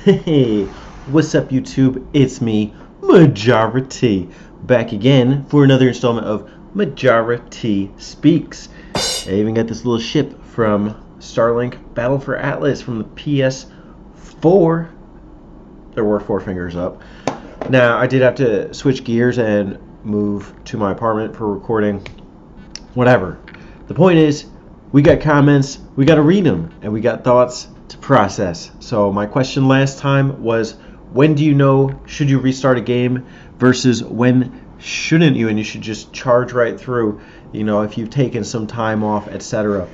Hey, what's up YouTube? It's me, Majora T, back again for another installment of Majora T Speaks. I even got this little ship from Starlink Battle for Atlas from the PS4. There were four fingers up. Now, I did have to switch gears and move to my apartment for recording. Whatever. The point is, we got comments, we got to read them, and we got thoughts to process. So my question last time was, when do you know should you restart a game versus when shouldn't you, and you should just charge right through, you know, if you've taken some time off, etc.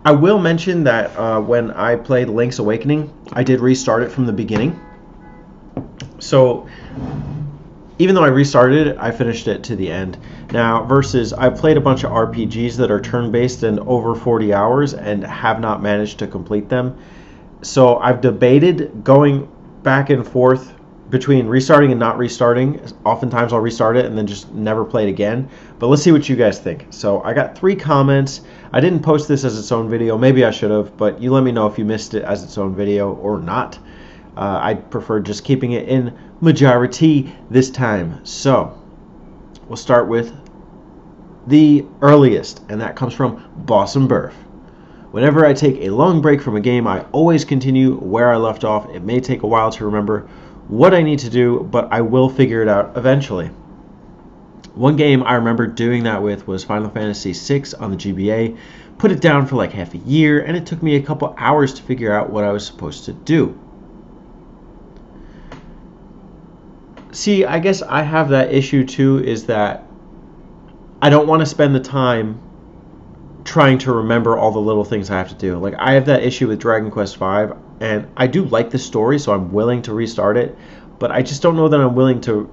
I will mention that when I played Link's Awakening, I did restart it from the beginning. So even though I restarted it, I finished it to the end. Now, versus I've played a bunch of RPGs that are turn-based and over 40 hours and have not managed to complete them. So I've debated going back and forth between restarting and not restarting. Oftentimes I'll restart it and then just never play it again. But let's see what you guys think. So I got 3 comments. I didn't post this as its own video. Maybe I should have, but you let me know if you missed it as its own video or not. I prefer just keeping it in Majora T this time. So we'll start with the earliest, and that comes from Boss and Burf. Whenever I take a long break from a game, I always continue where I left off. It may take a while to remember what I need to do, but I will figure it out eventually. One game I remember doing that with was Final Fantasy VI on the GBA. Put it down for like half a year, and it took me a couple hours to figure out what I was supposed to do. See, I guess I have that issue too, is that I don't want to spend the time trying to remember all the little things I have to do. Like, I have that issue with Dragon Quest V, and I do like the story, so I'm willing to restart it, but I just don't know that I'm willing to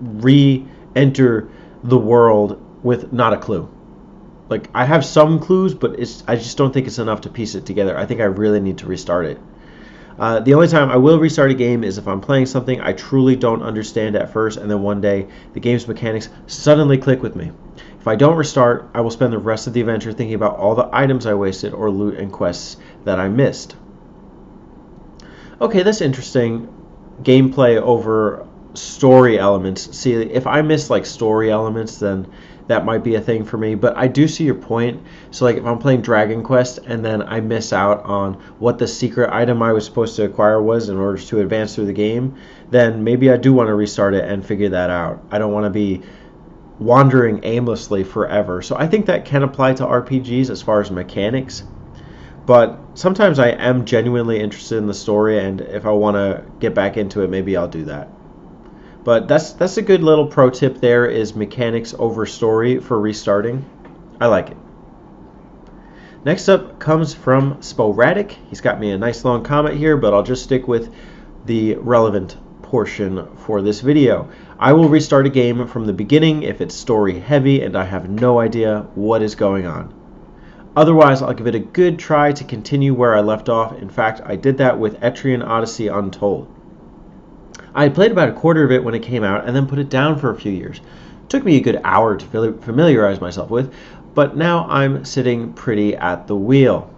re-enter the world with not a clue. Like, I have some clues, but I just don't think it's enough to piece it together. I think I really need to restart it. The only time I will restart a game is if I'm playing something I truly don't understand at first, and then one day the game's mechanics suddenly click with me. If I don't restart, I will spend the rest of the adventure thinking about all the items I wasted or loot and quests that I missed. Okay, that's interesting. Gameplay over story elements. See, if I miss like story elements, then that might be a thing for me, but I do see your point. So like if I'm playing Dragon Quest and then I miss out on what the secret item I was supposed to acquire was in order to advance through the game, then maybe I do want to restart it and figure that out. I don't want to be wandering aimlessly forever. So I think that can apply to RPGs as far as mechanics, but sometimes I am genuinely interested in the story, and if I want to get back into it, maybe I'll do that. But that's a good little pro tip there, is mechanics over story for restarting. I like it. Next up comes from Sporadic. He's got me a nice long comment here, but I'll just stick with the relevant portion for this video. I will restart a game from the beginning if it's story heavy and I have no idea what is going on. Otherwise, I'll give it a good try to continue where I left off. In fact, I did that with Etrian Odyssey Untold. I had played about a quarter of it when it came out and then put it down for a few years. It took me a good hour to familiarize myself with, but now I'm sitting pretty at the wheel.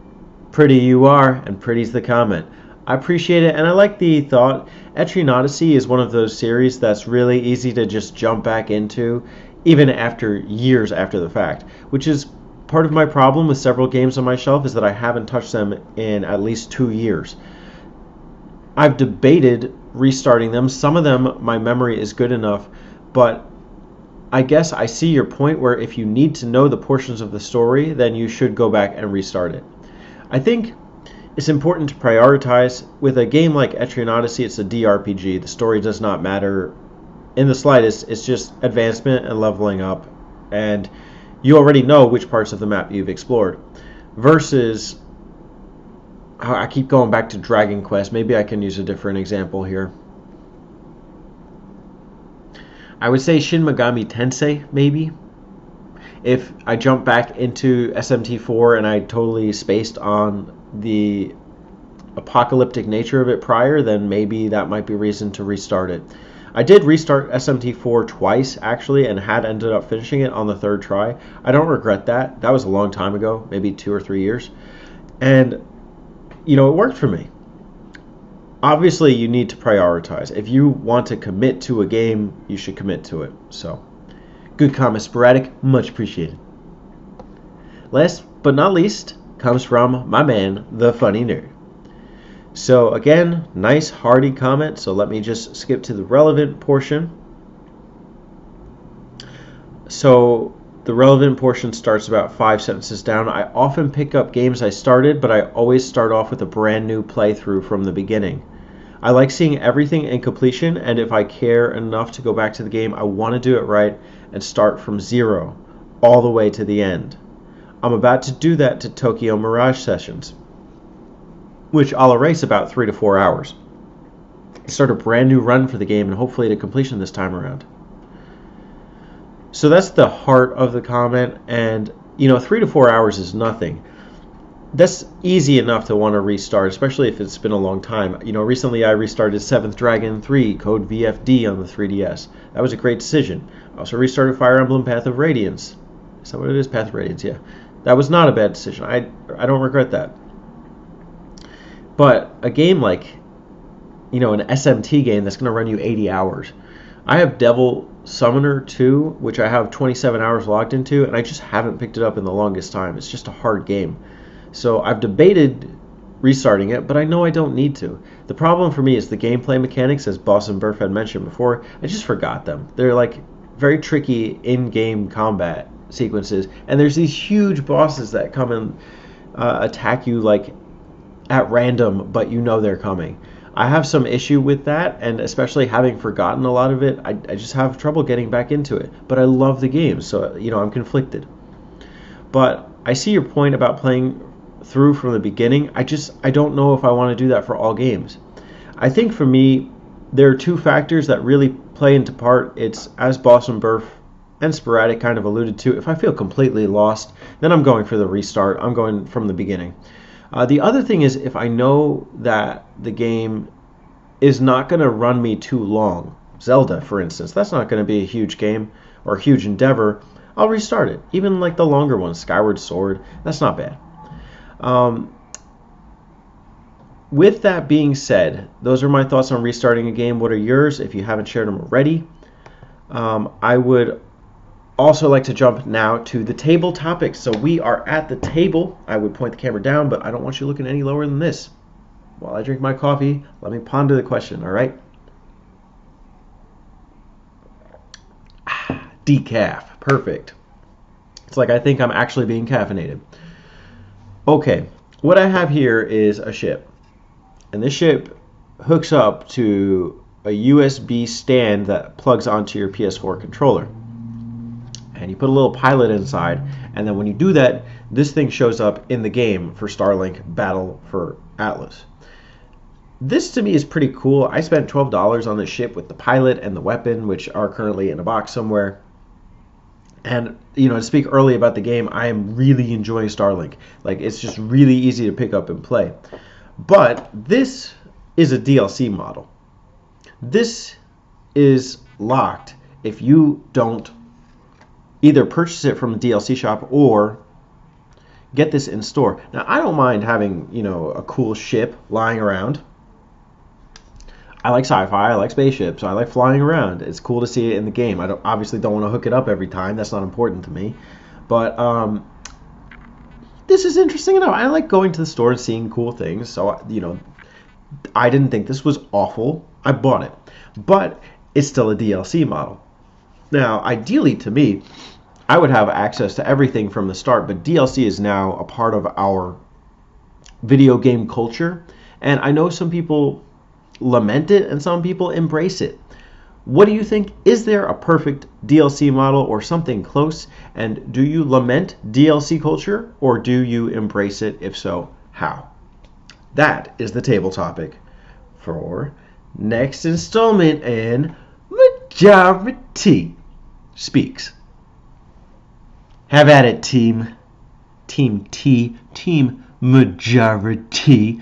Pretty you are, and pretty's the comment. I appreciate it, and I like the thought. Etrian Odyssey is one of those series that's really easy to just jump back into, even after years after the fact, which is part of my problem with several games on my shelf, is that I haven't touched them in at least 2 years. I've debated restarting them. Some of them, my memory is good enough, but I guess I see your point where if you need to know the portions of the story, then you should go back and restart it. I think it's important to prioritize. With a game like Etrian Odyssey, it's a DRPG. The story does not matter in the slightest. It's just advancement and leveling up, and you already know which parts of the map you've explored. Versus, I keep going back to Dragon Quest. Maybe I can use a different example here. I would say Shin Megami Tensei, maybe. If I jump back into SMT4 and I totally spaced on the apocalyptic nature of it prior, then maybe that might be reason to restart it. I did restart SMT4 twice, actually, and had ended up finishing it on the 3rd try. I don't regret that. That was a long time ago, maybe 2 or 3 years. And, you know, it worked for me. obviously you need to prioritize. If you want to commit to a game, you should commit to it. So, good comment, Sporadic. Much appreciated. Last but not least comes from my man, the Funny Nerd. So again, nice hearty comment. So let me just skip to the relevant portion. So the relevant portion starts about 5 sentences down. I often pick up games I started, but I always start off with a brand new playthrough from the beginning. I like seeing everything in completion, and if I care enough to go back to the game, I want to do it right and start from zero, all the way to the end. I'm about to do that to Tokyo Mirage Sessions, which I'll erase about 3 to 4 hours. Start a brand new run for the game and hopefully to completion this time around. So that's the heart of the comment, and 3 to 4 hours is nothing. That's easy enough to want to restart, especially if it's been a long time. Recently I restarted 7th Dragon 3, code VFD on the 3DS. That was a great decision. I also restarted Fire Emblem Path of Radiance. Is that what it is? Path of Radiance, yeah. That was not a bad decision. I don't regret that. But a game like, an SMT game that's going to run you 80 hours. I have Devil Summoner 2, which I have 27 hours logged into, and I just haven't picked it up in the longest time. It's just a hard game. So I've debated restarting it, but I know I don't need to. The problem for me is the gameplay mechanics, as Boss and Burf had mentioned before. I just forgot them. They're like very tricky in-game combat sequences, and there's these huge bosses that come and attack you like at random, but they're coming. I have some issue with that, and especially having forgotten a lot of it, I just have trouble getting back into it. But I love the game, so I'm conflicted. But I see your point about playing through from the beginning. I don't know if I want to do that for all games. I think for me, there are two factors that really play into part. It's, as Boss and Burf and Sporadic kind of alluded to, if I feel completely lost, then I'm going for the restart. I'm going from the beginning. The other thing is, if I know that the game is not going to run me too long, Zelda, for instance, that's not going to be a huge game or a huge endeavor, I'll restart it. Even like the longer ones, Skyward Sword, that's not bad. With that being said, those are my thoughts on restarting a game. What are yours if you haven't shared them already? I would also like to jump now to the table topics. So we are at the table. I would point the camera down, but I don't want you looking any lower than this. While I drink my coffee, let me ponder the question, all right? Decaf. Perfect. It's like I think I'm actually being caffeinated. Okay, what I have here is a ship. And this ship hooks up to a USB stand that plugs onto your PS4 controller. And you put a little pilot inside, and then when you do that, this thing shows up in the game for Starlink Battle for Atlas. This to me is pretty cool. I spent $12 on this ship with the pilot and the weapon, which are currently in a box somewhere. And, to speak early about the game, I am really enjoying Starlink. Like, it's just really easy to pick up and play. But this is a DLC model. This is locked if you don't either purchase it from the DLC shop or get this in store. Now, I don't mind having, a cool ship lying around. I like sci-fi, I like spaceships, I like flying around. It's cool to see it in the game. I obviously don't want to hook it up every time. That's not important to me. But this is interesting enough. I like going to the store and seeing cool things. So, I didn't think this was awful. I bought it. But it's still a DLC model. Now, ideally to me, I would have access to everything from the start, but DLC is now a part of our video game culture. And I know some people lament it and some people embrace it. What do you think? Is there a perfect DLC model or something close? And do you lament DLC culture or do you embrace it? If so, how? That is the table topic for next installment in Majora T Speaks. Have at it, team. Team T. Team Majora T.